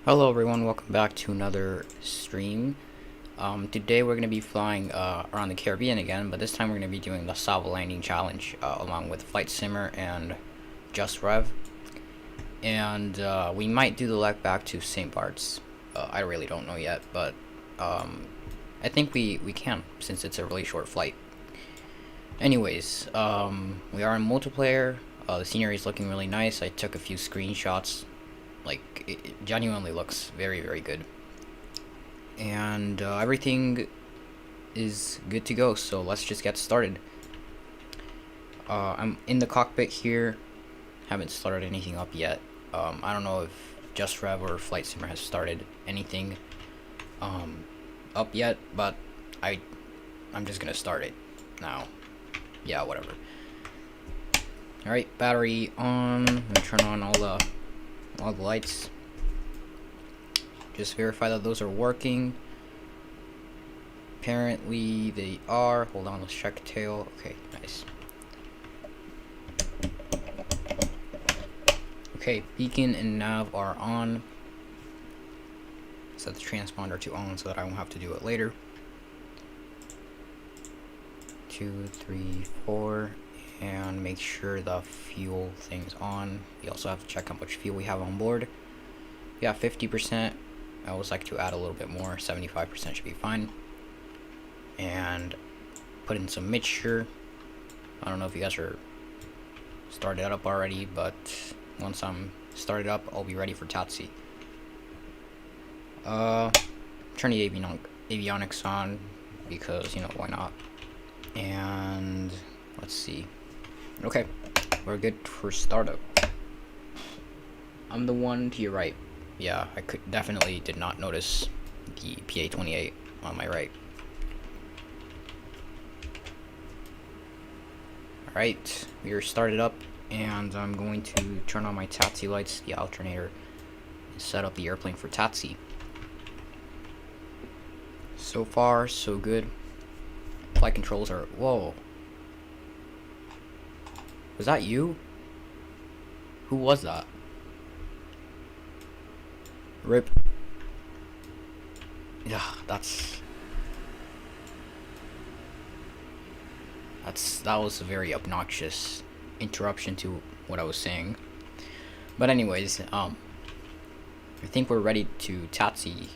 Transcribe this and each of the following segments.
Hello everyone, welcome back to another stream. Today we're going to be flying around the Caribbean again, but this time we're going to be doing the SABA landing challenge along with Flight Simmer and Just Rev. And we might do the leg back to St. Bart's. I really don't know yet, but I think we can, since it's a really short flight. Anyways, we are in multiplayer. The scenery is looking really nice. I took a few screenshots. Like, it genuinely looks very, very good. And everything is good to go, so let's just get started. I'm in the cockpit here. Haven't started anything up yet. I don't know if Just Rev or Flight Simmer has started anything up yet, but I'm just gonna start it now. Yeah, whatever. Alright, battery on. I'm gonna turn on all the lights. Just verify that those are working. Apparently they are. Hold on, let's check tail. Okay, nice. Okay, beacon and nav are on. Set the transponder to on so that I won't have to do it later. 2, 3, 4. And make sure the fuel thing's on. We also have to check how much fuel we have on board. Yeah, 50%. I always like to add a little bit more. 75% should be fine. And put in some mixture. I don't know if you guys are started up already, but once I'm started up, I'll be ready for Tatsi. Turn the avionics on because, you know, why not? And let's see. Okay, we're good for startup. I'm the one to your right. Yeah, I definitely did not notice the PA-28 on my right. Alright, we are started up, and I'm going to turn on my Tatsi lights, the alternator, and set up the airplane for Tatsi. So far, so good. Flight controls are... Whoa. Was that you? Who was that? RIP. Yeah, that was a very obnoxious interruption to what I was saying. But anyways, I think we're ready to Tatsi.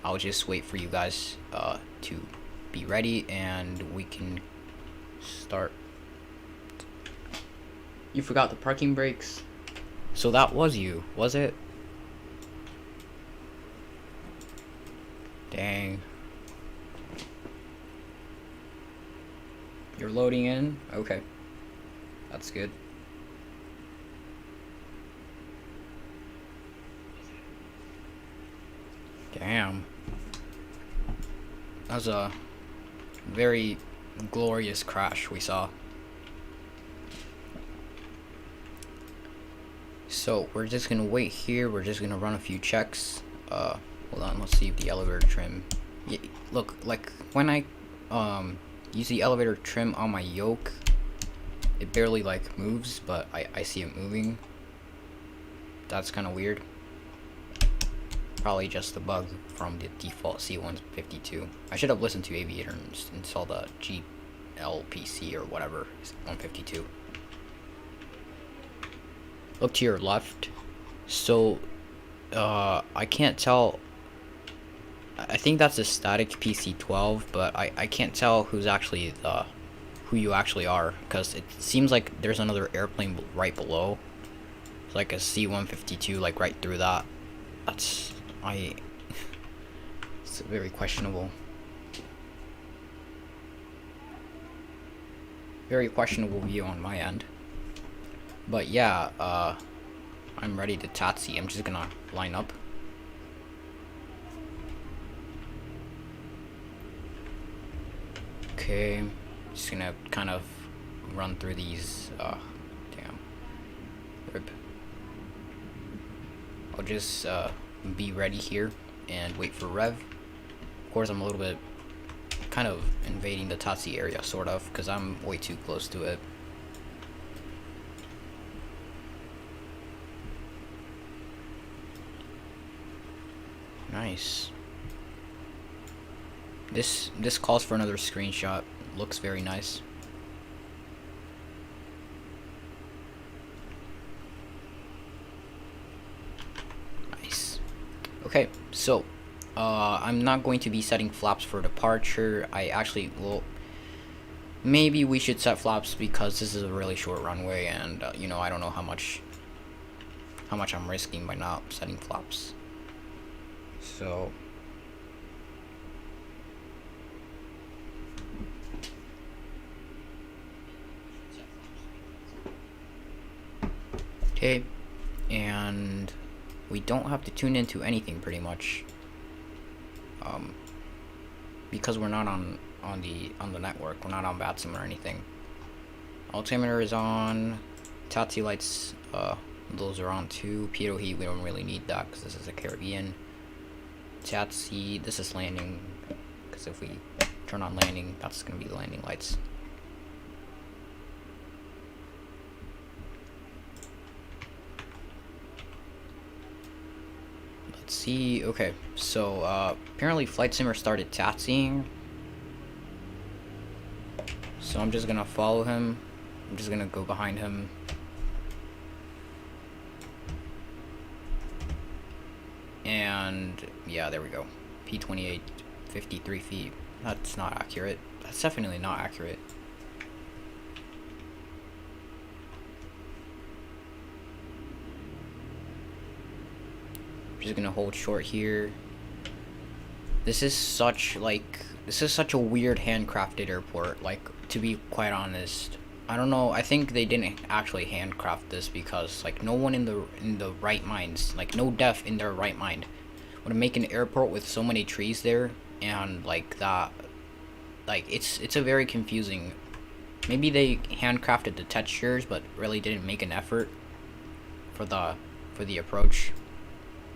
I'll just wait for you guys to be ready and we can start. You forgot the parking brakes. So that was you, was it? Dang. You're loading in? Okay. That's good. Damn. That was a very glorious crash we saw. So we're just gonna wait here. We're just gonna run a few checks. Hold on. Let's see if the elevator trim. Yeah, look, like when I use the elevator trim on my yoke, it barely like moves, but I see it moving. That's kind of weird. Probably just a bug from the default C152. I should have listened to Aviator and installed the GLPC or whatever 152. Look to your left. So I can't tell. I think that's a static PC-12, but I can't tell who's actually who you actually are, because it seems like there's another airplane right below. It's like a C-152, like right through that. It's very questionable. Very questionable view on my end. But yeah, I'm ready to Tatsi. I'm just gonna line up. Okay, just gonna kind of run through these. Damn. Rip. I'll just be ready here and wait for Rev. Of course, I'm a little bit kind of invading the Tatsi area, sort of, because I'm way too close to it. Nice. This calls for another screenshot. Looks very nice. Nice. Okay, so I'm not going to be setting flaps for departure. I actually will. Maybe we should set flaps because this is a really short runway, and you know, I don't know how much I'm risking by not setting flaps. So okay, and we don't have to tune into anything pretty much, because we're not on the network. We're not on BATSIM or anything. Altimeter is on. Taxi lights, those are on too. Pitot heat, we don't really need that because this is a Caribbean. Taxi, this is landing, because if we turn on landing, that's gonna be the landing lights. Let's see. Okay, so apparently flight simmer started taxiing, so I'm just gonna follow him. I'm just gonna go behind him. And yeah, there we go. P28, 53 feet. That's not accurate. That's definitely not accurate. I'm just gonna hold short here. This is such a weird handcrafted airport, like, to be quite honest. I don't know, I think they didn't actually handcraft this because, like, no one in the right minds, like, no deaf in their right mind would make an airport with so many trees there, and like that, like, it's a very confusing. Maybe they handcrafted the textures but really didn't make an effort for the approach,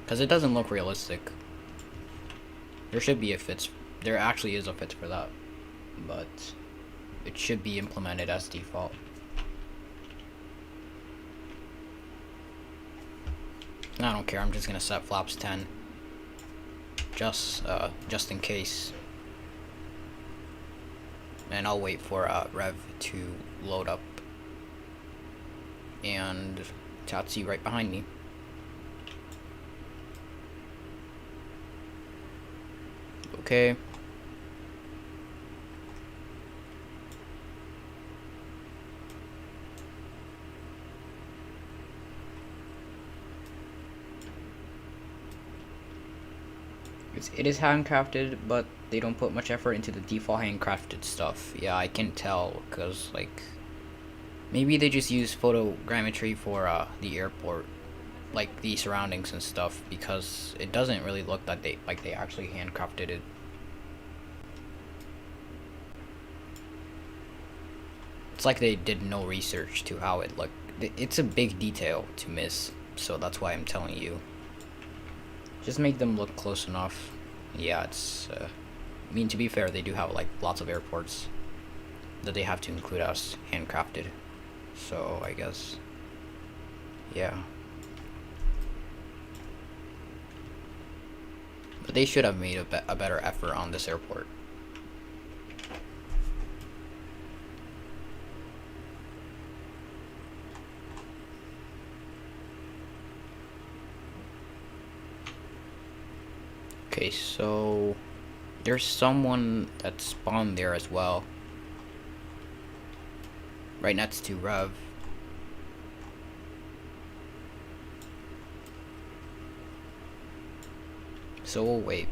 because it doesn't look realistic. There should be a fits. There actually is a fits for that, but it should be implemented as default. I don't care. I'm just gonna set flaps 10, just in case, and I'll wait for Rev to load up, and Tatsi right behind me. Okay. It is handcrafted, but they don't put much effort into the default handcrafted stuff. Yeah, I can tell, because, like, maybe they just use photogrammetry for the airport, like the surroundings and stuff, because it doesn't really look that they actually handcrafted it. It's like they did no research to how it looked. It's a big detail to miss, so that's why I'm telling you. Just make them look close enough. Yeah, it's, I mean, to be fair, they do have, like, lots of airports that they have to include as handcrafted. So, I guess, yeah. But they should have made a better effort on this airport. Okay, so there's someone that spawned there as well, right next to Rev. So we'll wait.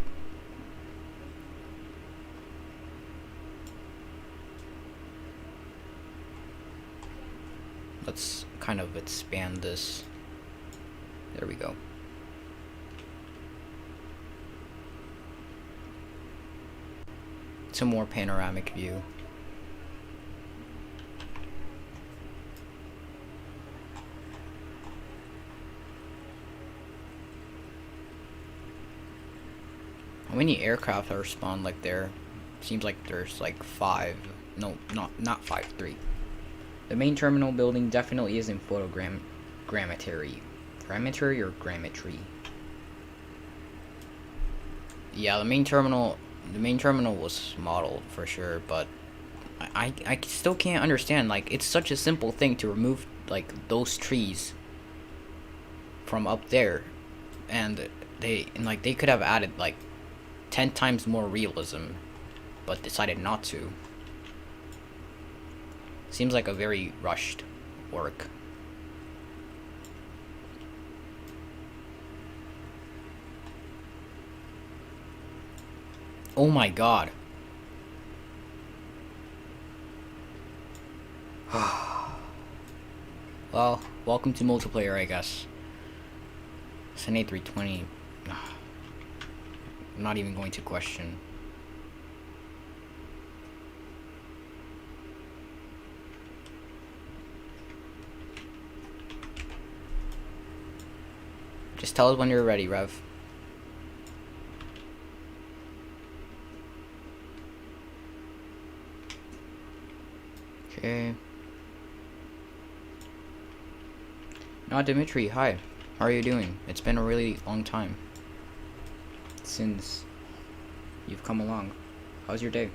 Let's kind of expand this. There we go. It's a more panoramic view. How many aircraft are spawned like there? Seems like there's like 5. No, not 5, 3. The main terminal building definitely isn't photogrammetry. Grammetry or grammetry? Yeah, the main terminal was modeled for sure, but I still can't understand. Like, it's such a simple thing to remove like those trees from up there, and they could have added like 10 times more realism, but decided not to. Seems like a very rushed work. Oh my god. Well, welcome to multiplayer, I guess. It's an A320. I'm not even going to question. Just tell us when you're ready, Rev. Okay. Now, Dimitri, hi. How are you doing? It's been a really long time since you've come along. How's your day?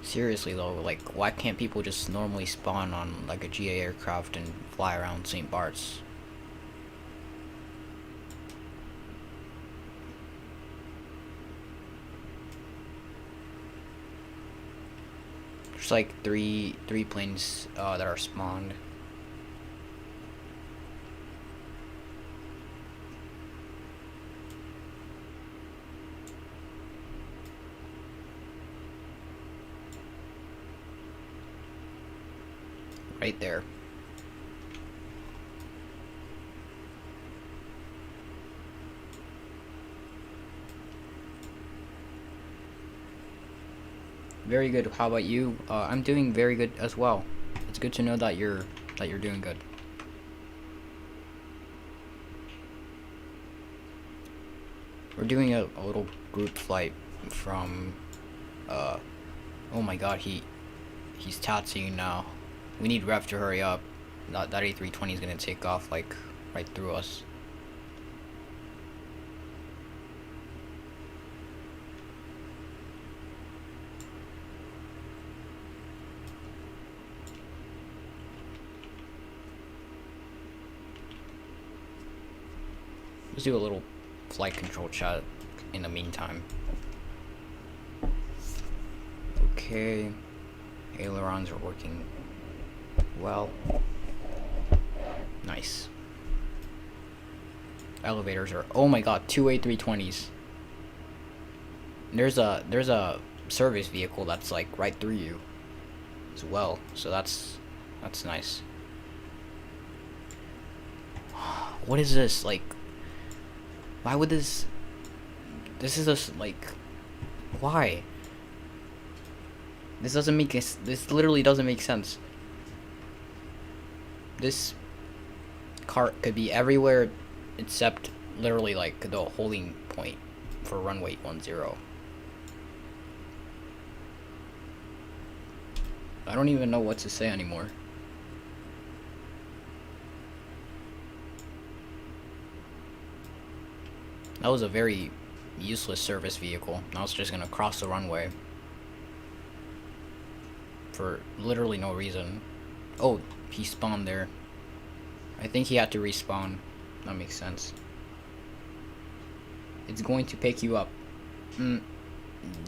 Seriously though, like, why can't people just normally spawn on like a GA aircraft and fly around St. Bart's? There's like three planes that are spawned. Right there. Very good. How about you? I'm doing very good as well. It's good to know that you're doing good. We're doing a little group flight from oh my god, he's taxiing now. We need Rev to hurry up. That A320 is gonna take off like right through us. Let's do a little flight control chat in the meantime. Okay, ailerons are working well. Nice. Elevators are, oh my god, two A320s. There's a service vehicle that's like right through you as well, so that's nice. What is this? Like, why would this is just like, why? This doesn't make this literally doesn't make sense. This cart could be everywhere except literally like the holding point for runway 10. I don't even know what to say anymore. That was a very useless service vehicle. Now it's just gonna cross the runway for literally no reason. Oh, he spawned there. I think he had to respawn. That makes sense. It's going to pick you up.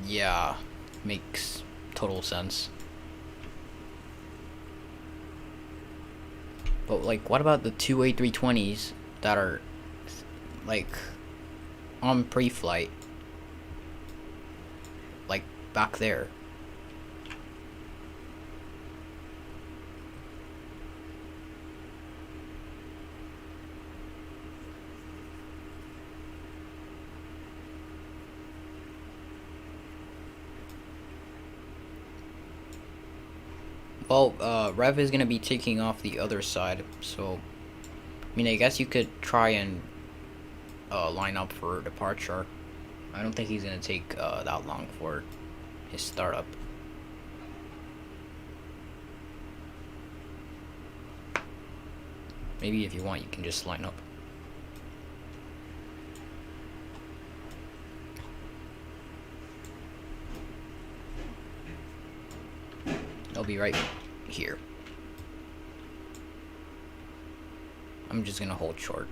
Yeah, makes total sense. But like, what about the two A320s that are like on pre-flight, like back there? Well, Rev is gonna be taking off the other side, so I mean, I guess you could try and line up for departure. I don't think he's gonna take that long for his startup. Maybe if you want, you can just line up. I'll be right here. I'm just gonna hold short.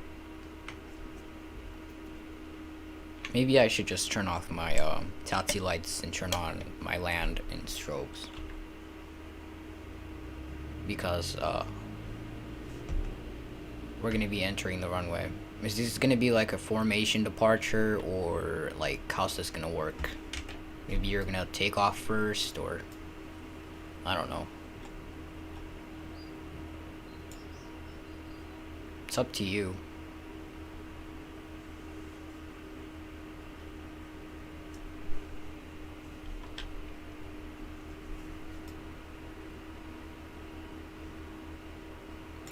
Maybe I should just turn off my taxi lights and turn on my land and strobes. Because we're gonna be entering the runway. Is this gonna be like a formation departure, or like how's this gonna work? Maybe you're gonna take off first, or I don't know. It's up to you.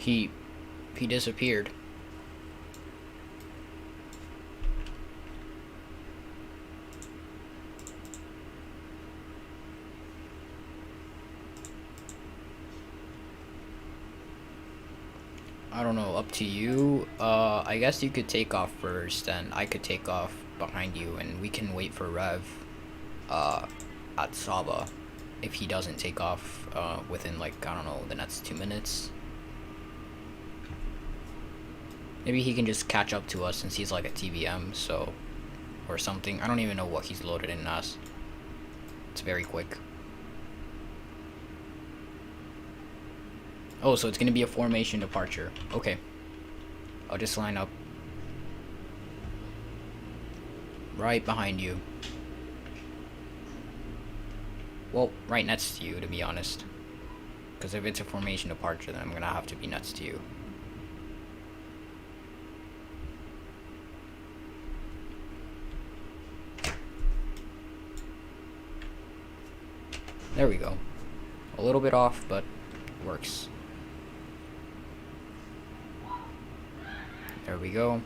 He disappeared. I don't know, up to you. I guess you could take off first, and I could take off behind you, and we can wait for Rev at SABA if he doesn't take off within, like, I don't know, the next 2 minutes. Maybe he can just catch up to us since he's like a TVM, so, or something. I don't even know what he's loaded in us. It's very quick. Oh, so it's gonna be a formation departure. Okay. I'll just line up right behind you. Well, right next to you, to be honest. Because if it's a formation departure, then I'm gonna have to be next to you. There we go. A little bit off, but works. There we go.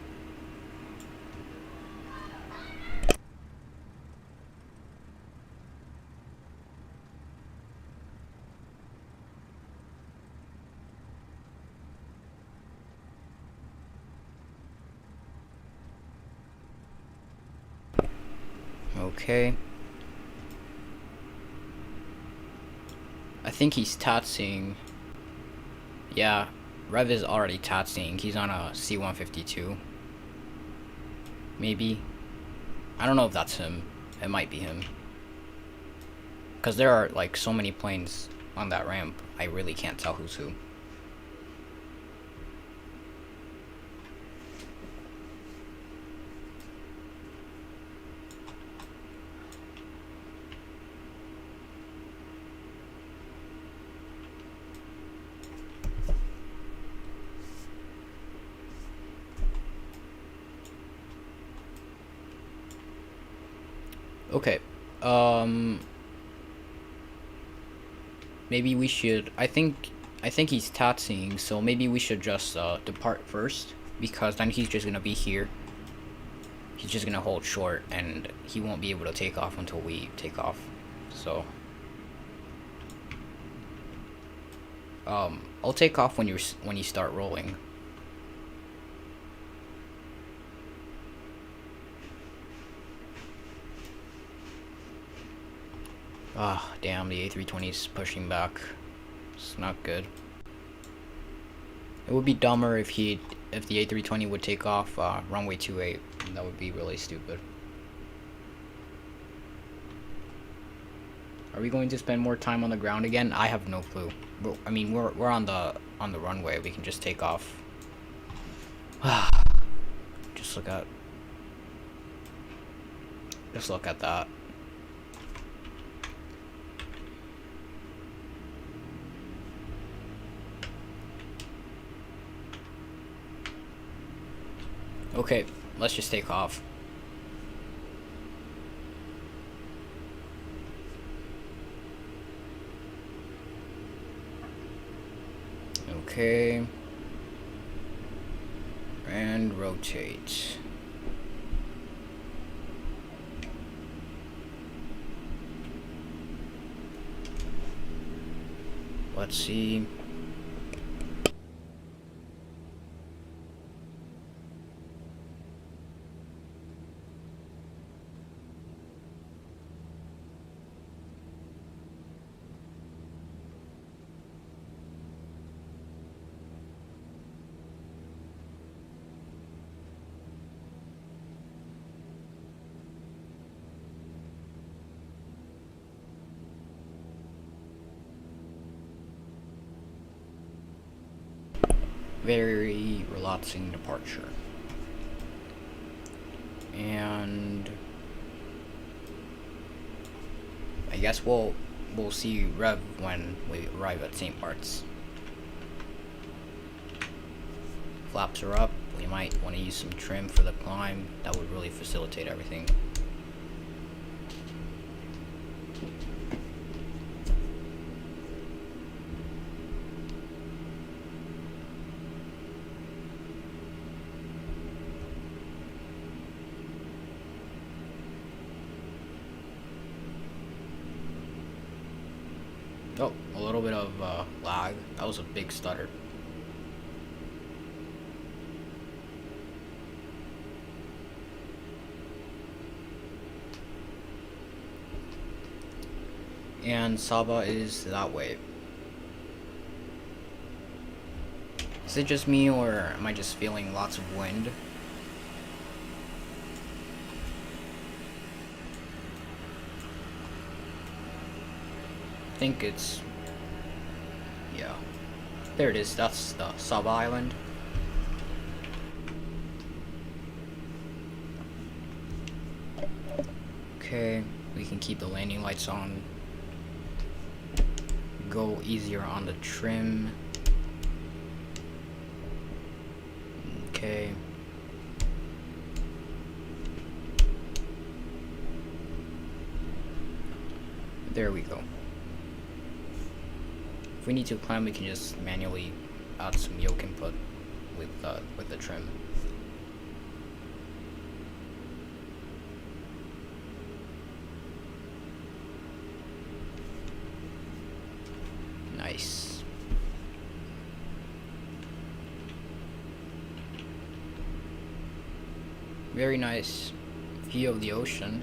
Okay. I think he's taxiing. Yeah, Rev is already taxiing. He's on a C-152. Maybe. I don't know if that's him. It might be him. Because there are like so many planes on that ramp, I really can't tell who's who. Okay, maybe we should, I think he's taxiing, so maybe we should just, depart first, because then he's just gonna be here. He's just gonna hold short, and he won't be able to take off until we take off, so. I'll take off when you start rolling. Ah, damn, the A320 is pushing back. It's not good. It would be dumber if the A320 would take off runway 28. That would be really stupid. Are we going to spend more time on the ground again? I have no clue. I mean, we're on the runway. We can just take off. Just look at that. Okay, let's just take off. Okay. And rotate. let's see. Very relaxing departure. And I guess we'll see Rev when we arrive at St. Bart's. Flaps are up. We might want to use some trim for the climb. That would really facilitate everything. Oh, a little bit of lag. That was a big stutter. And SABA is that way. Is it just me, or am I just feeling lots of wind? I think it's, yeah, there it is. That's the SABA Island. Okay, we can keep the landing lights on. Go easier on the trim. Okay. There we go. If we need to climb, we can just manually add some yoke input with the trim. Nice. Very nice view of the ocean.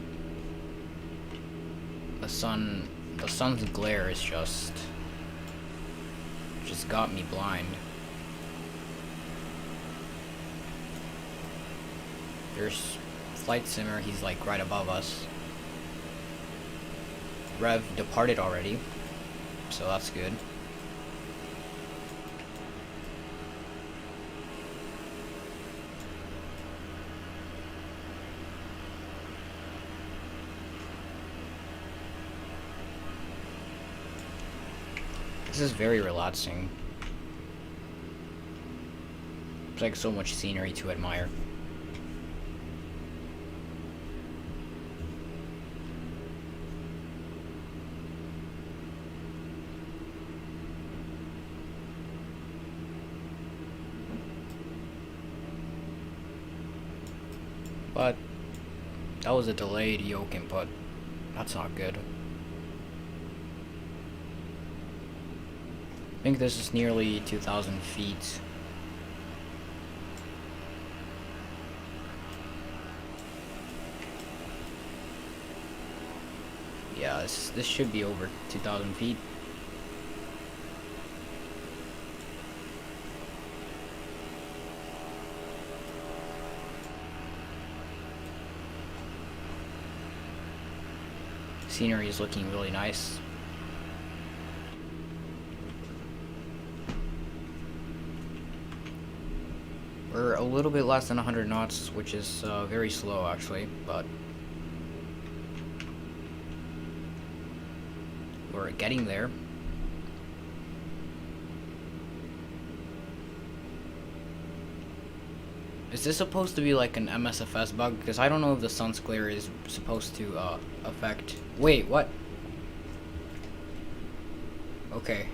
The sun's glare is just got me blind. There's Flight Simmer, he's like right above us. Rev departed already, so that's good. This is very relaxing. It's like so much scenery to admire. But that was a delayed yoke input. That's not good. I think this is nearly 2,000 feet. Yeah, this should be over 2,000 feet. Scenery is looking really nice. We're a little bit less than 100 knots, which is very slow actually, but we're getting there. Is this supposed to be like an MSFS bug? Because I don't know if the sun's glare is supposed to affect... Wait, what? Okay.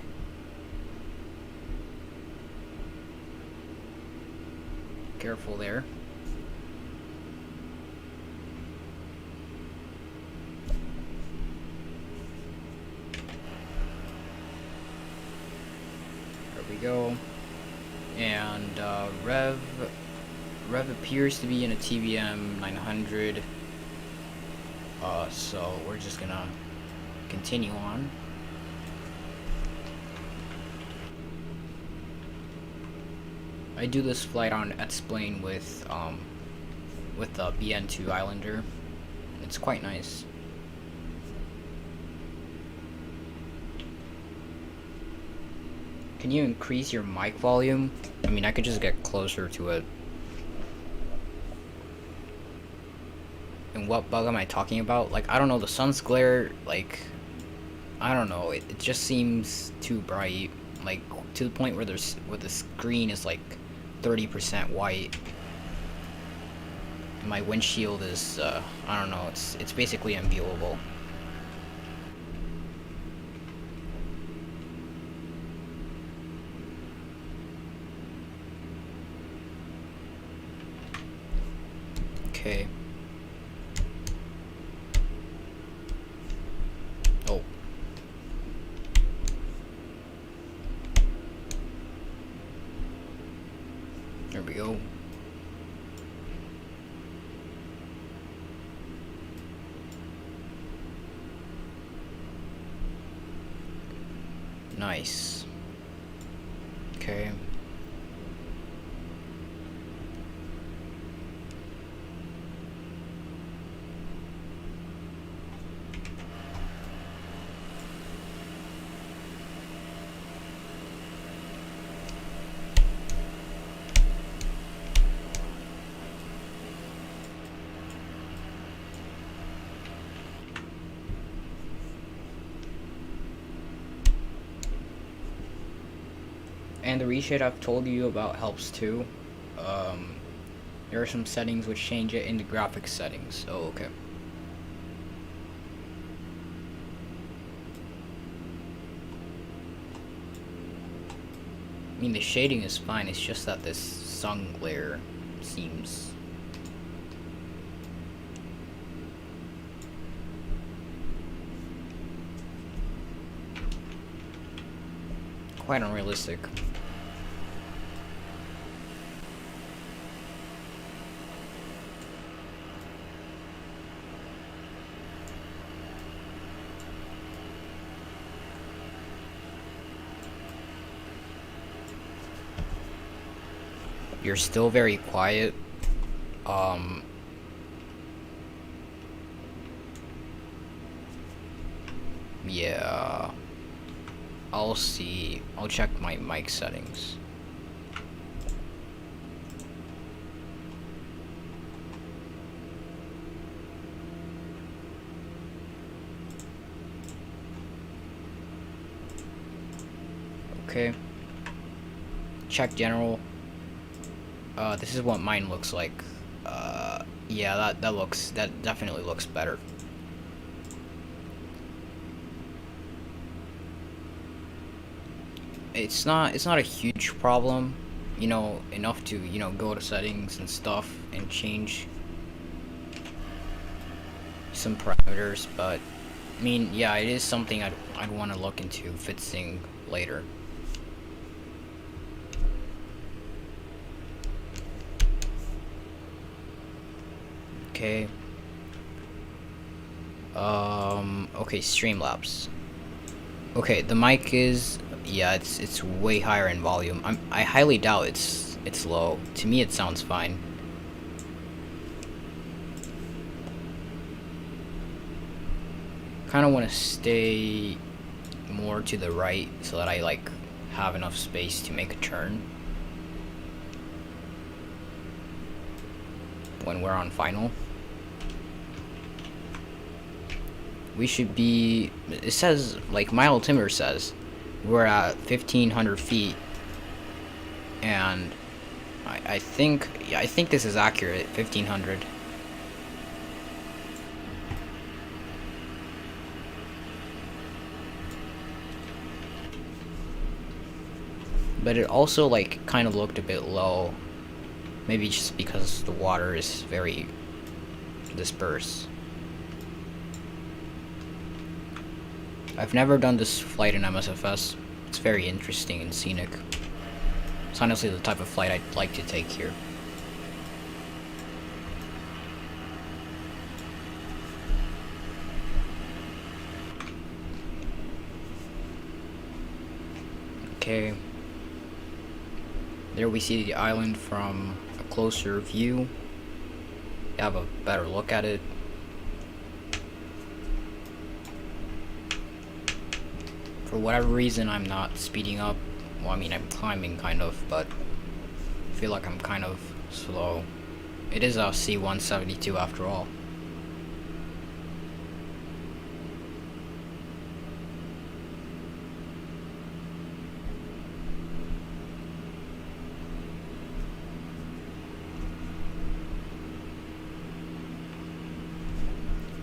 Careful there. go. And Rev appears to be in a TBM 900. So we're just gonna continue on. I do this flight on X-Plane with the BN2 Islander. It's quite nice. Can you increase your mic volume? I mean, I could just get closer to it. And what bug am I talking about? Like, I don't know, the sun's glare, like, I don't know, it just seems too bright. Like, to the point where the screen is like 30% white. My windshield is, I don't know, it's basically unviewable. Okay. Oh. There we go. Nice. Okay. And the reshade I've told you about helps too. There are some settings which change it in the graphics settings. Oh, okay. I mean, the shading is fine, it's just that this sun glare seems... quite unrealistic. You're still very quiet. Yeah. I'll see. I'll check my mic settings. Okay. Check general. This is what mine looks like. Yeah, that definitely looks better. It's not a huge problem, you know, enough to, you know, go to settings and stuff and change some parameters, but I mean, yeah, it is something I'd want to look into fixing later. Okay. Okay, Streamlabs. Okay, the mic is, yeah, it's way higher in volume. I highly doubt it's low. To me, it sounds fine. Kind of want to stay more to the right so that I like have enough space to make a turn when we're on final. We should be, it says, like my altimeter says, we're at 1,500 feet, and I think, yeah, I think this is accurate, 1,500. But it also, like, kind of looked a bit low, maybe just because the water is very dispersed. I've never done this flight in MSFS. It's very interesting and scenic. It's honestly the type of flight I'd like to take here. Okay. There we see the island from a closer view. Have a better look at it. For whatever reason, I'm not speeding up. Well, I mean, I'm climbing kind of, but I feel like I'm kind of slow. It is a C-172 after all.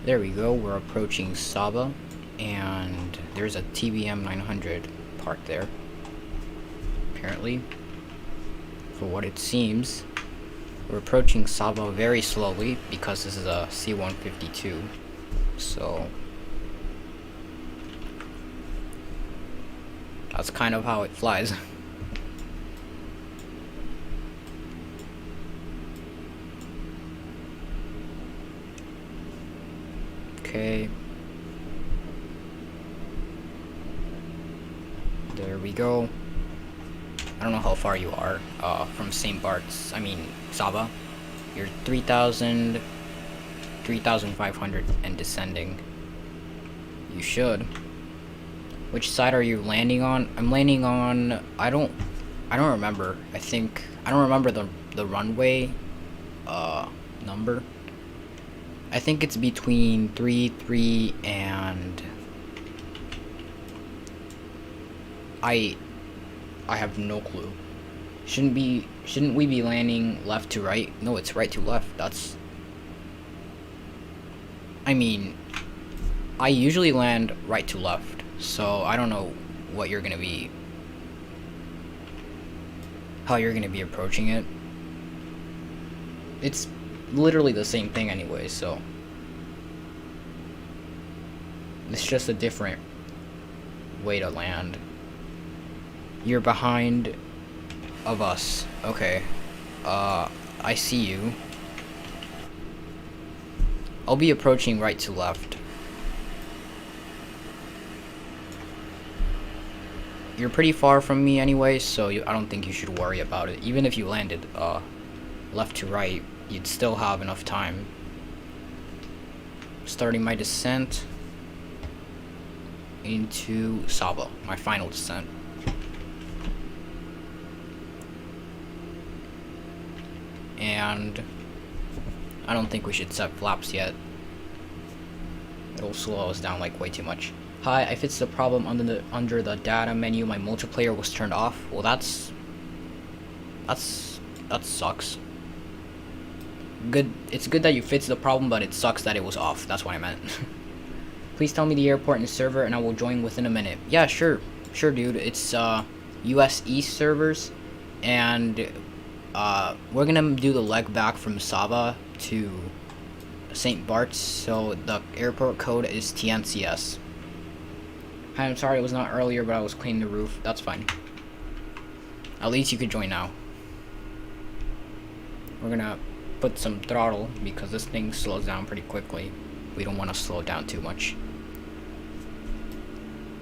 There we go, we're approaching SABA, and there's a TBM 900 parked there. Apparently, for what it seems, we're approaching SABA very slowly because this is a C-152. So that's kind of how it flies. Okay. There we go. I don't know how far you are from St. Bart's, SABA. You're 3,000, 3,500 and descending. You should. Which side are you landing on? I'm landing on, I don't remember. I don't remember the runway number. I think it's between 3 and I have no clue. Shouldn't we be landing left to right? No, it's right to left. I usually land right to left, so I don't know what you're gonna be, how you're gonna be approaching it. It's literally the same thing anyway, so it's just a different way to land. You're behind of us. Okay. I see you. I'll be approaching right to left. You're pretty far from me anyway, so I don't think you should worry about it. Even if you landed left to right, you'd still have enough time. Starting my descent into SABA, my final descent. And I don't think we should set flaps yet. It'll slow us down like way too much. Hi, I fixed the problem under the data menu. My multiplayer was turned off. Well, that sucks. Good. It's good that you fixed the problem, but it sucks that it was off. That's what I meant. Please tell me the airport and server, and I will join within a minute. Yeah, sure, dude. It's U.S. East servers, and we're gonna do the leg back from SABA to St. Bart's. So the airport code is TNCS. Hi, I'm sorry it was not earlier, but I was cleaning the roof. That's fine. At least you could join now. We're gonna put some throttle because this thing slows down pretty quickly. We don't want to slow down too much.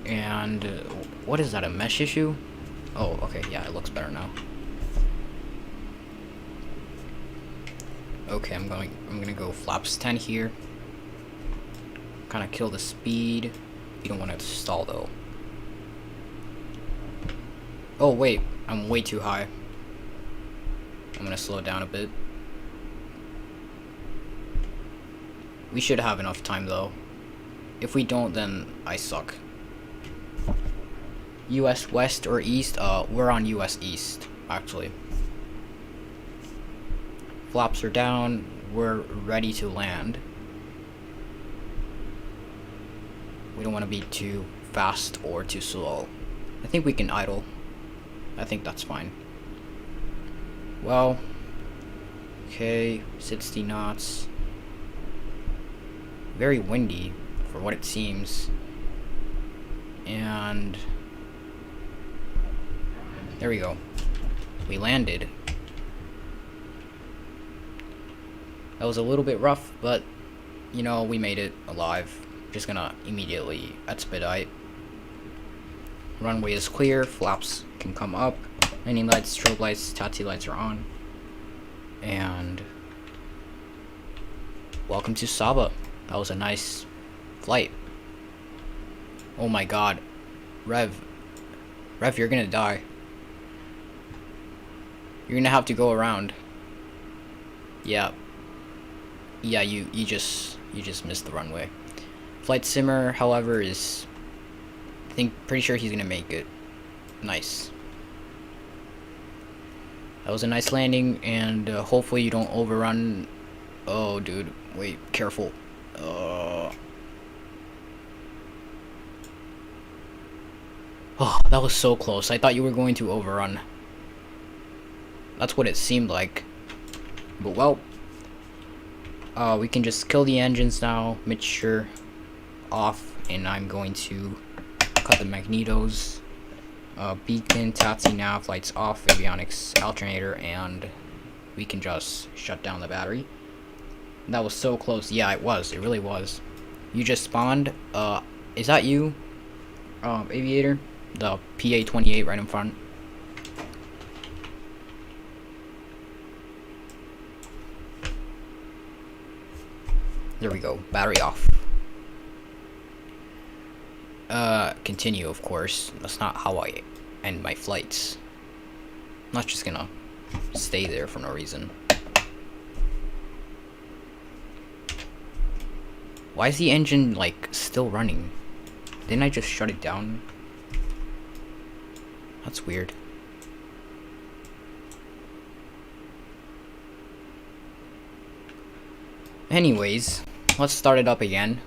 And what is that, a mesh issue? Oh, okay, yeah, it looks better now. Okay, I'm gonna go flaps 10 here. Kind of kill the speed. You don't want to stall though. Oh wait, I'm way too high. I'm gonna slow down a bit. We should have enough time though. If we don't, then I suck. US West or East? We're on US East, actually. Flaps are down. We're ready to land. We don't want to be too fast or too slow. I think we can idle. I think that's fine. Well, okay, 60 knots. Very windy for what it seems. And there we go. We landed. That was a little bit rough, but you know, we made it alive. Just gonna immediately expedite. Runway is clear, flaps can come up. Landing lights, strobe lights, taxi lights are on. And welcome to SABA. That was a nice flight. Oh my god. Rev, you're gonna die. You're gonna have to go around. Yeah, you just missed the runway. Flight simmer, however, is pretty sure he's gonna make it. Nice. That was a nice landing, and hopefully you don't overrun. Oh, dude, wait, careful. Oh, that was so close. I thought you were going to overrun. That's what it seemed like. But well, we can just kill the engines now. Mixture off, and I'm going to cut the magnetos. Beacon, taxi, nav, lights off, avionics, alternator, and we can just shut down the battery. That was so close. Yeah, it was. It really was. You just spawned. Is that you, aviator? The PA-28 right in front. There we go. Battery off. Continue, of course. That's not how I end my flights. I'm not just gonna stay there for no reason. Why is the engine, like, still running? Didn't I just shut it down? That's weird. Anyways, let's start it up again.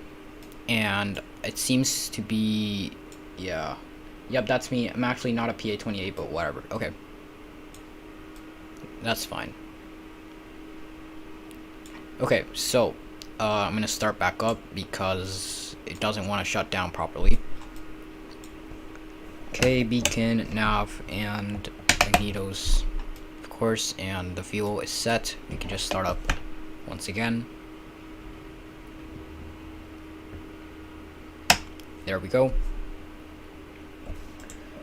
And it seems to be, yeah. Yep, that's me. I'm actually not a PA-28, but whatever. Okay. That's fine. Okay, so, I'm gonna start back up because it doesn't want to shut down properly. Okay, beacon, nav, and magnetos, of course, and the fuel is set. We can just start up once again. There we go.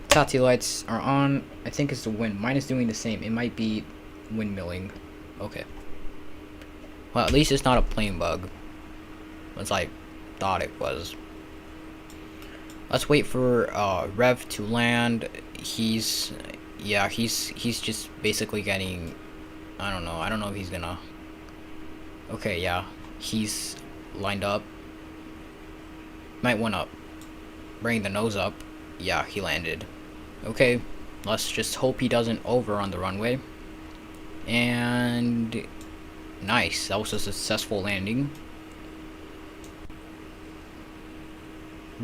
Taxi lights are on. I think it's the wind. Mine is doing the same. It might be windmilling. Okay. Well, at least it's not a plane bug, as I thought it was. Let's wait for Rev to land. He's just basically getting, I don't know if he's gonna. Okay, yeah, he's lined up. Might wanna bring the nose up. Yeah, he landed. Okay, let's just hope he doesn't over on the runway. And nice, that was a successful landing.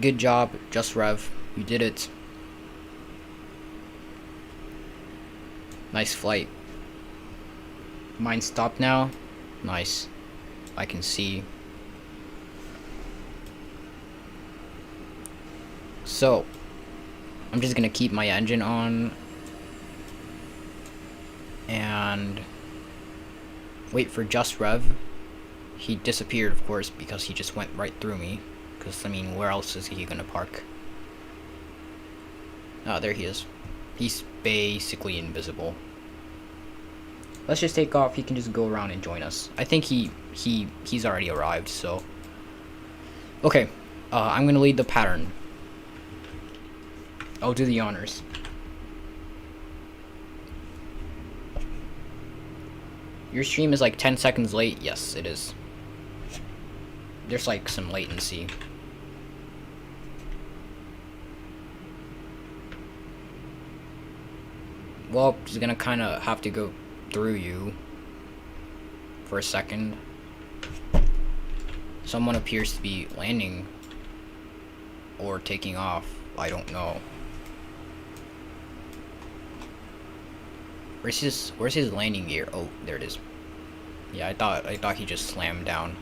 Good job, Just Rev. You did it. Nice flight. Mine stopped now. Nice. I can see. So, I'm just gonna keep my engine on and wait for Just Rev. He disappeared, of course, because he just went right through me. Because, I mean, where else is he gonna park? Oh, there he is. He's basically invisible. Let's just take off. He can just go around and join us. I think he's already arrived, so. Okay, I'm gonna lead the pattern. I'll do the honors. Your stream is like 10 seconds late. Yes, it is. There's like some latency. Well, just gonna kind of have to go through you for a second. Someone appears to be landing or taking off. I don't know. Where's his landing gear? Oh, there it is. Yeah, I thought he just slammed down.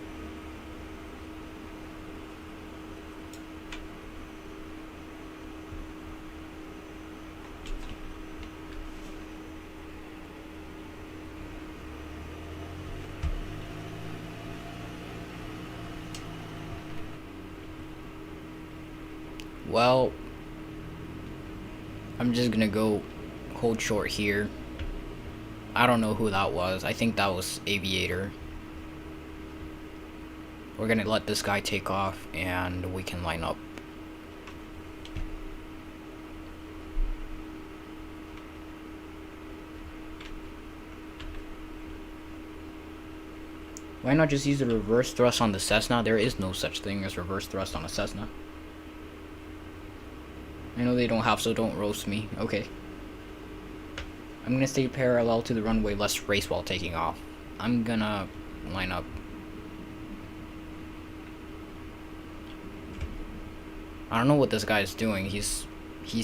Well, I'm just gonna go hold short here. I don't know who that was. I think that was Aviator. We're gonna let this guy take off and we can line up. Why not just use the reverse thrust on the Cessna? There is no such thing as reverse thrust on a Cessna. I know they don't have, so don't roast me. Okay. I'm gonna stay parallel to the runway, let's race while taking off. I'm gonna line up. I don't know what this guy is doing. He's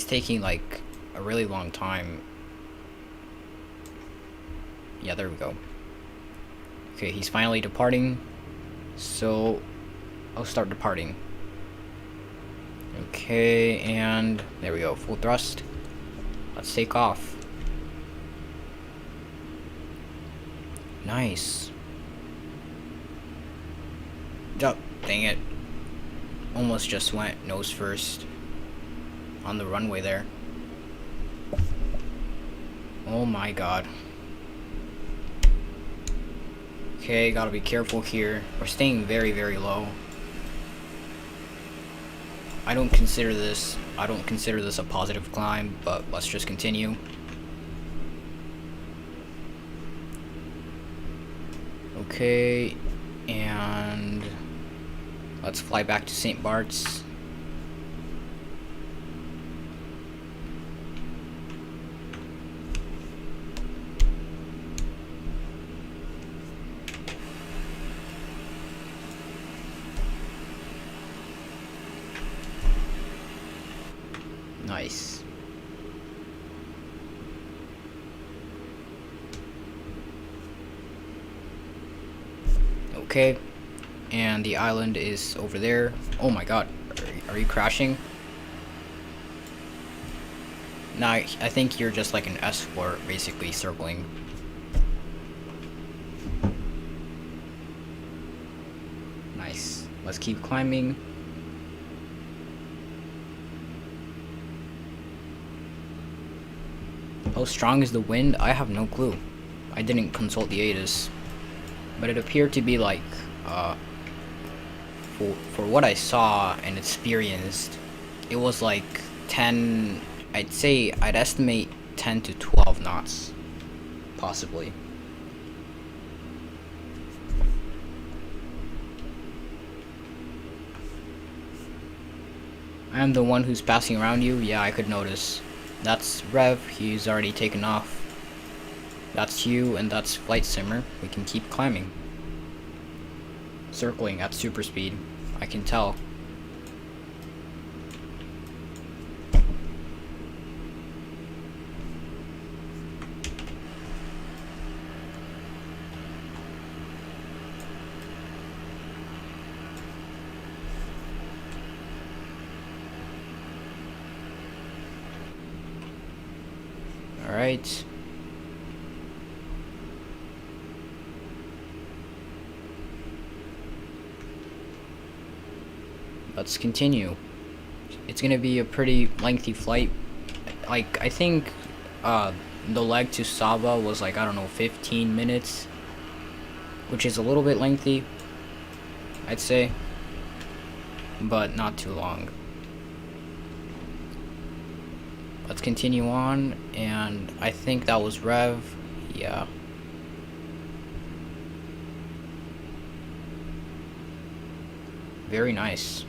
taking like a really long time. Yeah, there we go. Okay, he's finally departing. So I'll start departing. Okay, and there we go. Full thrust. Let's take off. Nice. Oh, dang it. Almost just went nose first on the runway there. Oh my god. Okay, gotta be careful here. We're staying very, very low. I don't consider this a positive climb, but let's just continue. Okay, and let's fly back to St. Bart's. Nice. Okay, and the island is over there. Oh my god, are you crashing? Nah, I think you're just like an S4 basically circling. Nice. Let's keep climbing. How strong is the wind? I have no clue. I didn't consult the ATIS. But it appeared to be like, for what I saw and experienced, it was like 10, I'd estimate 10 to 12 knots, possibly. I am the one who's passing around you? Yeah, I could notice. That's Rev, he's already taken off. That's you, and that's Flight Simmer. We can keep climbing. Circling at super speed. I can tell. Alright. Let's continue. It's gonna be a pretty lengthy flight. Like, I think the leg to SABA was like, I don't know, 15 minutes, which is a little bit lengthy, I'd say, but not too long. Let's continue on, and I think that was Rev. Yeah. Very nice.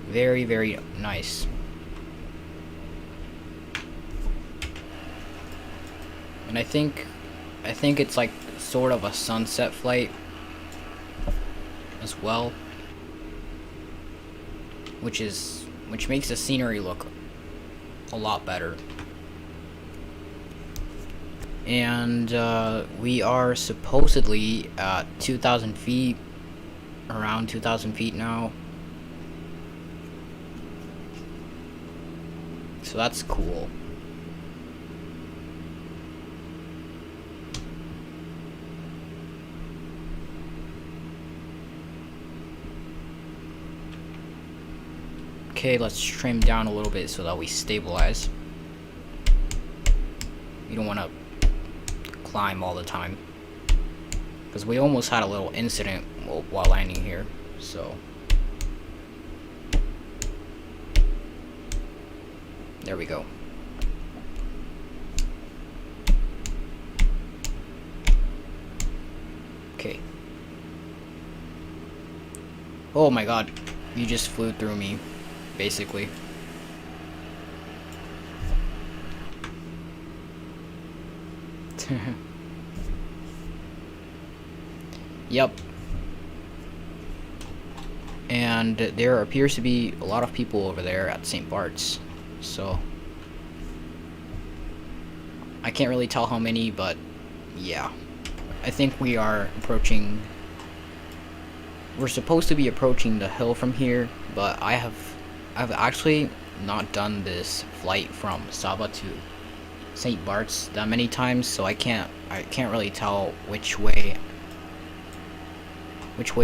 Very, very nice. And I think it's like sort of a sunset flight as well, which makes the scenery look a lot better. And we are supposedly at 2,000 feet, around 2,000 feet now. So that's cool. Okay, let's trim down a little bit so that we stabilize. You don't want to climb all the time, because we almost had a little incident while landing here, so there we go. Okay. Oh my god, you just flew through me, basically. Yep. And there appears to be a lot of people over there at St. Bart's, so I can't really tell how many, but yeah, I think we are approaching. We're supposed to be approaching the hill from here, but I've actually not done this flight from SABA to St. Bart's that many times, so I can't really tell which way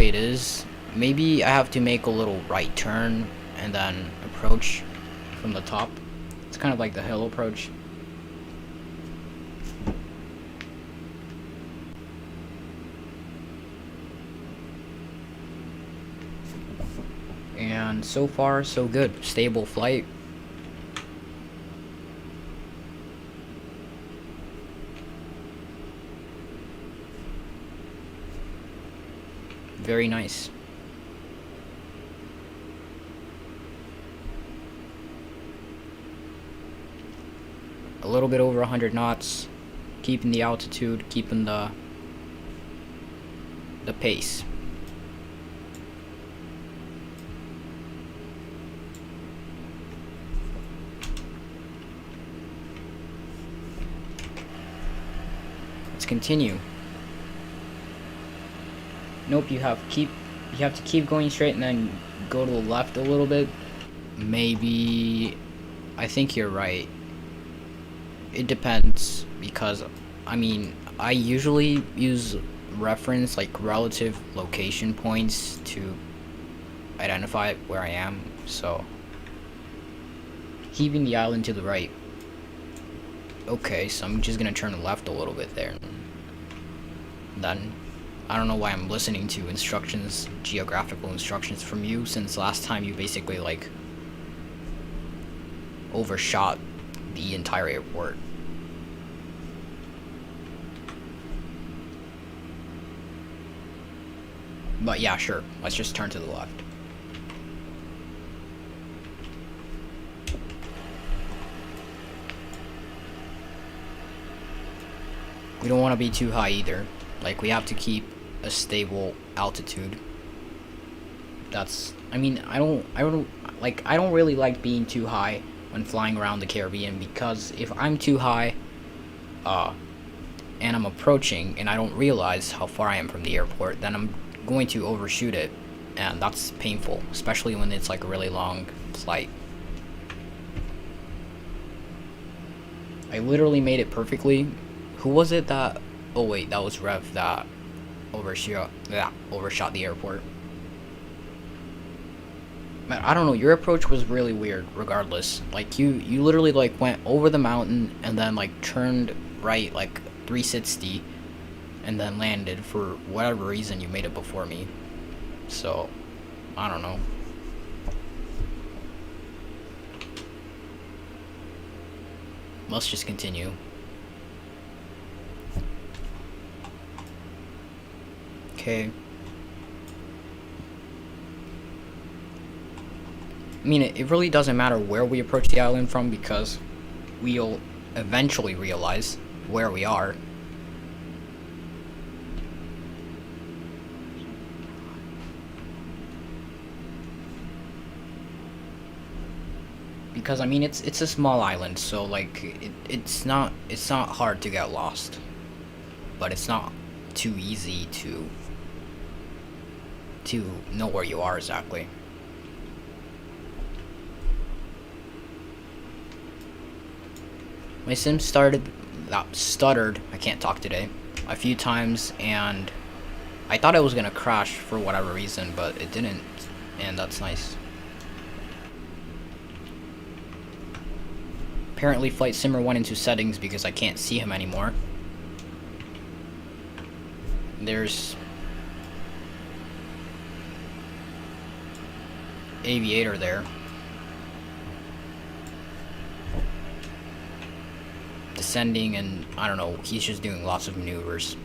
it is. Maybe I have to make a little right turn and then approach from the top. It's kind of like the hill approach. And so far, so good. Stable flight. Very nice. A little bit over 100 knots. Keeping the altitude, keeping the pace. Let's continue. Nope, you have to keep going straight and then go to the left a little bit. Maybe, I think you're right. It depends, because I mean, I usually use reference, like relative location points, to identify where I am, so keeping the island to the right. Okay, so I'm just gonna turn left a little bit there. Then I don't know why I'm listening to instructions, geographical instructions from you, since last time you basically like overshot the entire airport. But yeah, sure, let's just turn to the left. We don't want to be too high either. Like, we have to keep a stable altitude. That's, I mean, I don't really like being too high when flying around the Caribbean, because if I'm too high, and I'm approaching and I don't realize how far I am from the airport, then I'm going to overshoot it, and that's painful, especially when it's like a really long flight. I literally made it perfectly. Who was it that, oh wait, that was Rev that overshot the airport. Man, I don't know, your approach was really weird regardless. Like, you literally like went over the mountain and then like turned right like 360 and then landed. For whatever reason, you made it before me. So, I don't know. Let's just continue. Okay. I mean, it really doesn't matter where we approach the island from, because we'll eventually realize where we are. Because I mean, it's a small island, so like it's not hard to get lost, but it's not too easy to know where you are exactly. My sim stuttered, I can't talk today, a few times, and I thought it was gonna crash for whatever reason, but it didn't, and that's nice. Apparently Flight Simmer went into settings because I can't see him anymore. There's Aviator there. Descending, and I don't know, he's just doing lots of maneuvers.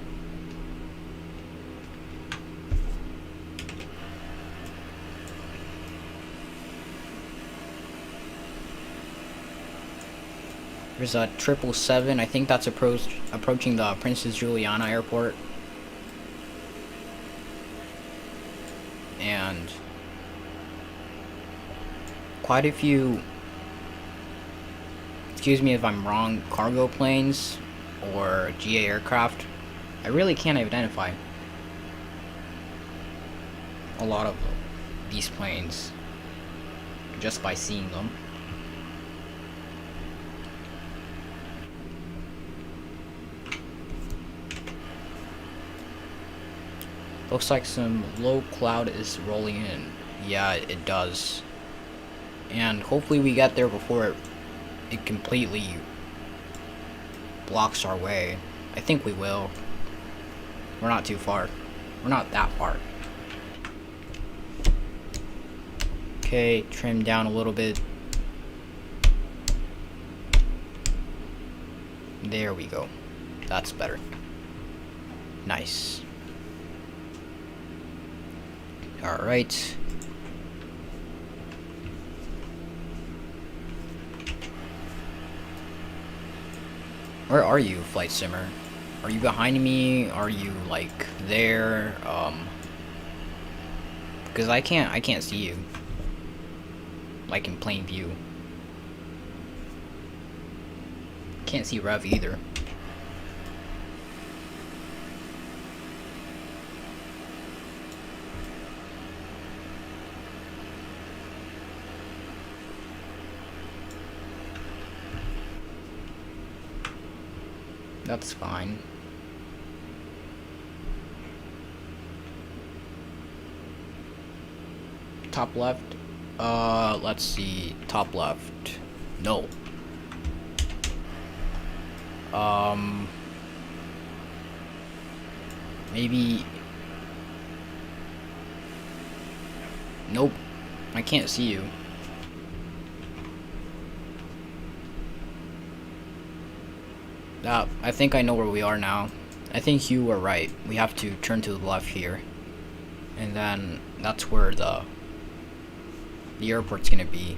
There's a 777, I think that's approaching the Princess Juliana Airport. And quite a few, excuse me if I'm wrong, cargo planes or GA aircraft. I really can't identify a lot of these planes just by seeing them. Looks like some low cloud is rolling in. Yeah, it does. And hopefully we get there before it completely blocks our way. I think we will. We're not too far. We're not that far. Okay, trim down a little bit. There we go. That's better. Nice. Alright. Where are you, Flight Simmer? Are you behind me? Are you like there? Because I can't see you. Like in plain view. Can't see Rev either. That's fine. Top left? Let's see. Top left. No. Maybe. Nope. I can't see you. I think I know where we are now. I think you were right. We have to turn to the left here. And then that's where the airport's gonna be.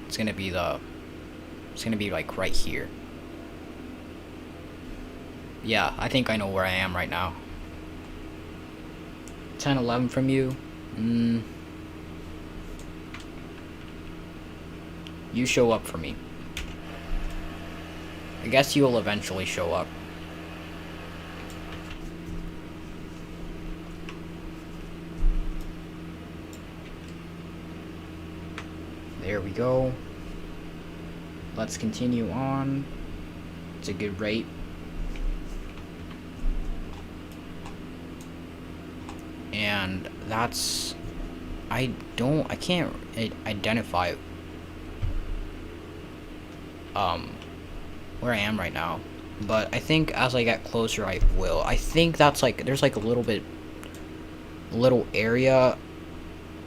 It's gonna be like right here. Yeah, I think I know where I am right now. 10-11 from you. You show up for me. I guess you'll eventually show up. There we go. Let's continue on. It's a good rate. And that's... I can't identify where I am right now, but I think as I get closer I will. I think that's like, there's like a little area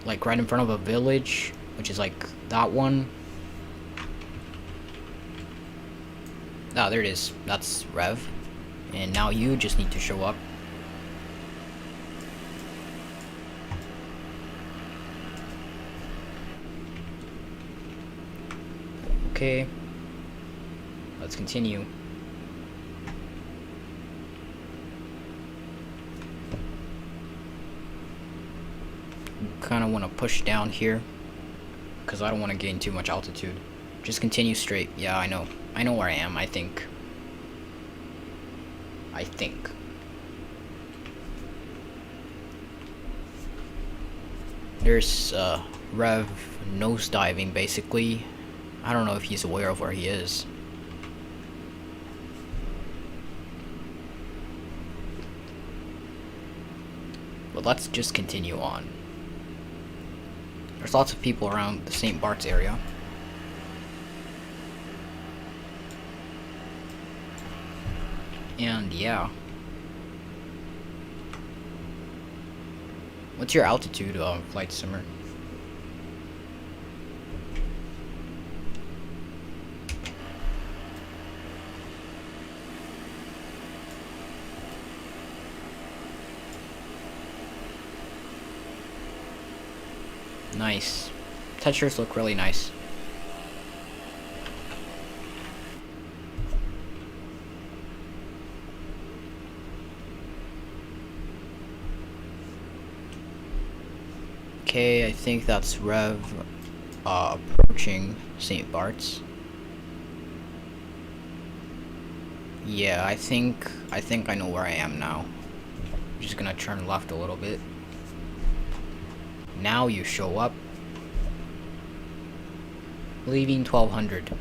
like right in front of a village, which is like that one. Ah, there it is. That's Rev. And now you just need to show up. Okay. Let's continue. Kind of want to push down here because I don't want to gain too much altitude. Just continue straight. Yeah, I know. I know where I am, I think. There's Rev nosediving basically. I don't know if he's aware of where he is. But let's just continue on. There's lots of people around the St. Bart's area. And yeah. What's your altitude, flight simmer? Nice. Textures look really nice. Okay, I think that's Rev approaching St. Bart's. Yeah, I think I know where I am now. I'm just gonna turn left a little bit. Now you show up. Leaving 1200.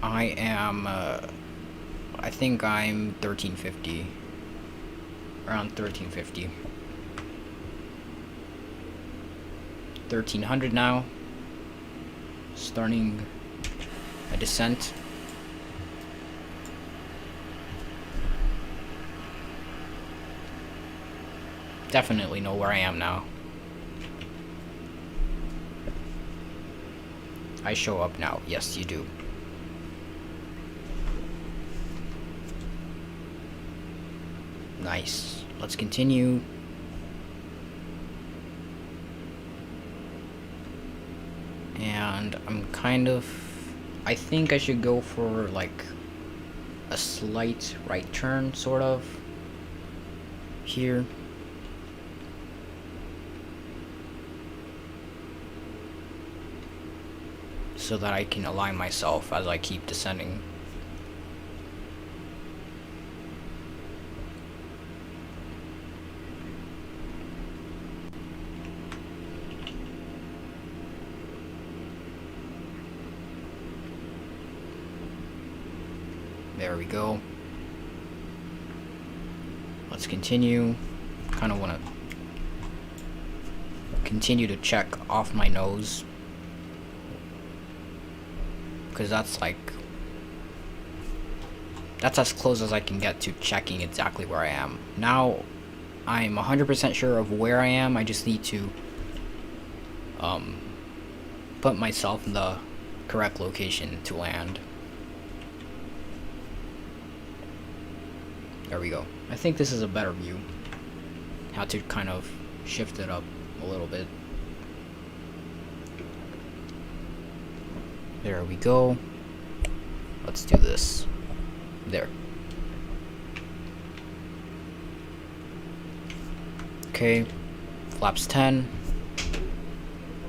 I am I think I'm 1350. Around 1350. 1300 now. Starting a descent. Definitely know where I am now. I show up now. Yes, you do. Nice. Let's continue. And I think I should go for like a slight right turn, sort of, here. So that I can align myself as I keep descending. There we go. Let's continue. Kind of want to continue to check off my nose, because that's as close as I can get to checking exactly where I am. Now I'm 100% sure of where I am. I just need to put myself in the correct location to land. There we go. I think this is a better view. How to kind of shift it up a little bit. There we go. Let's do this. There. Okay. Flaps 10.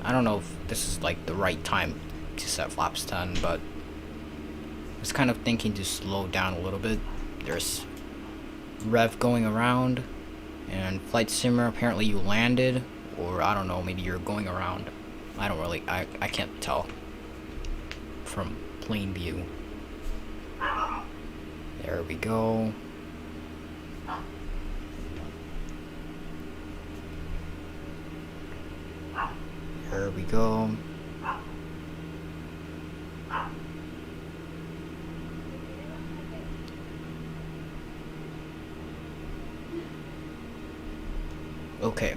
I don't know if this is like the right time to set flaps 10, but I was kind of thinking to slow down a little bit. There's Rev going around, and flight simmer, apparently you landed, or I don't know, maybe you're going around. I can't tell from plain view. There we go. There we go. Okay,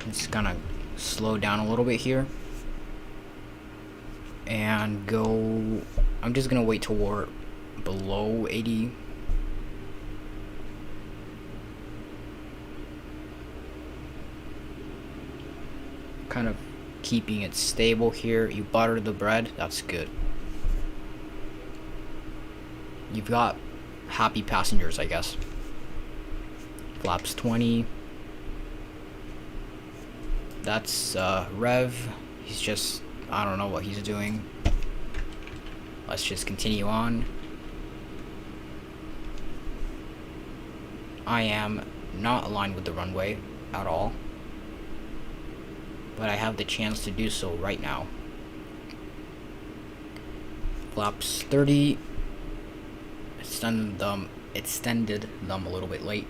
I'm just gonna slow down a little bit here and go. I'm just gonna wait till we're below 80. Kind of keeping it stable here. You butter the bread, that's good. You've got happy passengers, I guess. Flaps 20. That's Rev. He's just, I don't know what he's doing. Let's just continue on. I am not aligned with the runway at all, but I have the chance to do so right now. Flaps 30. Extended them a little bit late.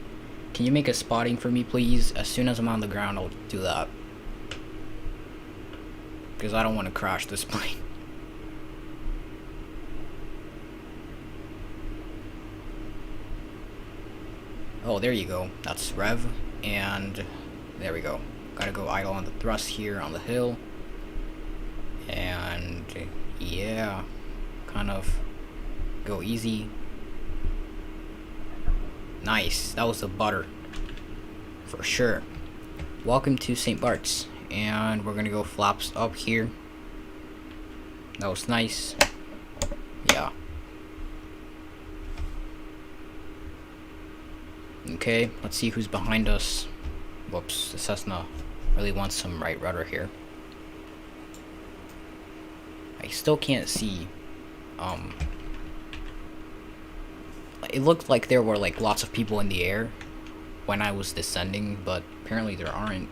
Can you make a spotting for me, please? As soon as I'm on the ground, I'll do that, because I don't want to crash this plane. Oh, there you go. That's rev, and there we go. Gotta go idle on the thrust here on the hill, and yeah, kind of go easy. Nice. That was the butter for sure. Welcome to St. Bart's, and we're gonna go flaps up here. That was nice. Yeah. Okay, let's see who's behind us. Whoops, the Cessna really wants some right rudder here. I still can't see. It looked like there were like lots of people in the air when I was descending, but apparently there aren't.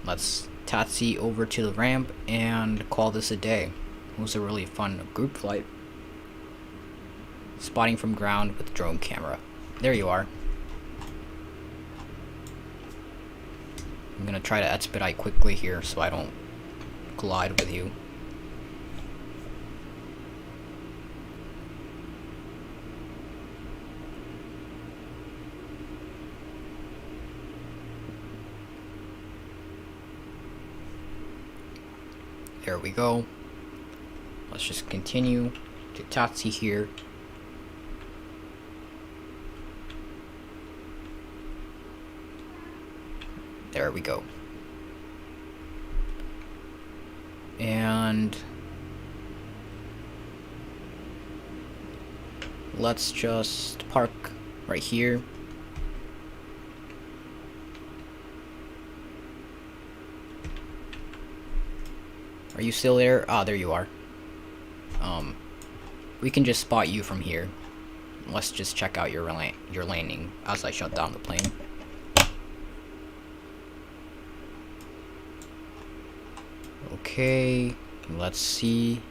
Let's taxi over to the ramp and call this a day. It was a really fun group flight. Spotting from ground with drone camera. There you are. I'm gonna try to expedite quickly here so I don't collide with you. There we go. Let's just continue to taxi here. There we go. And let's just park right here. Are you still there? Ah, there you are. We can just spot you from here. Let's just check out your landing as I shut down the plane. Okay, let's see.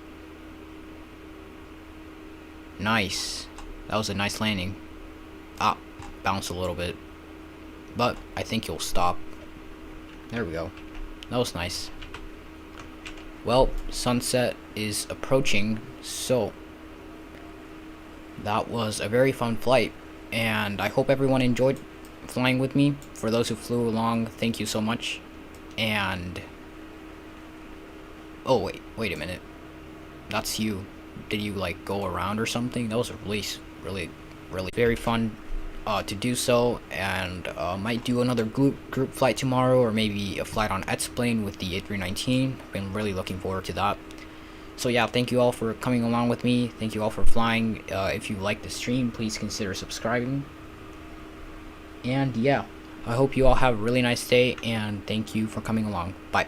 Nice. That was a nice landing. Ah, bounced a little bit. But I think you'll stop. There we go. That was nice. Well, sunset is approaching, so that was a very fun flight, and I hope everyone enjoyed flying with me. For those who flew along, thank you so much. And oh wait a minute, that's you. Did you like go around or something? That was a really very fun to do so, and might do another group flight tomorrow, or maybe a flight on X-Plane with the A319. Been really looking forward to that. So yeah, thank you all for coming along with me. Thank you all for flying. If you like the stream, please consider subscribing. And yeah, I hope you all have a really nice day, and thank you for coming along. Bye.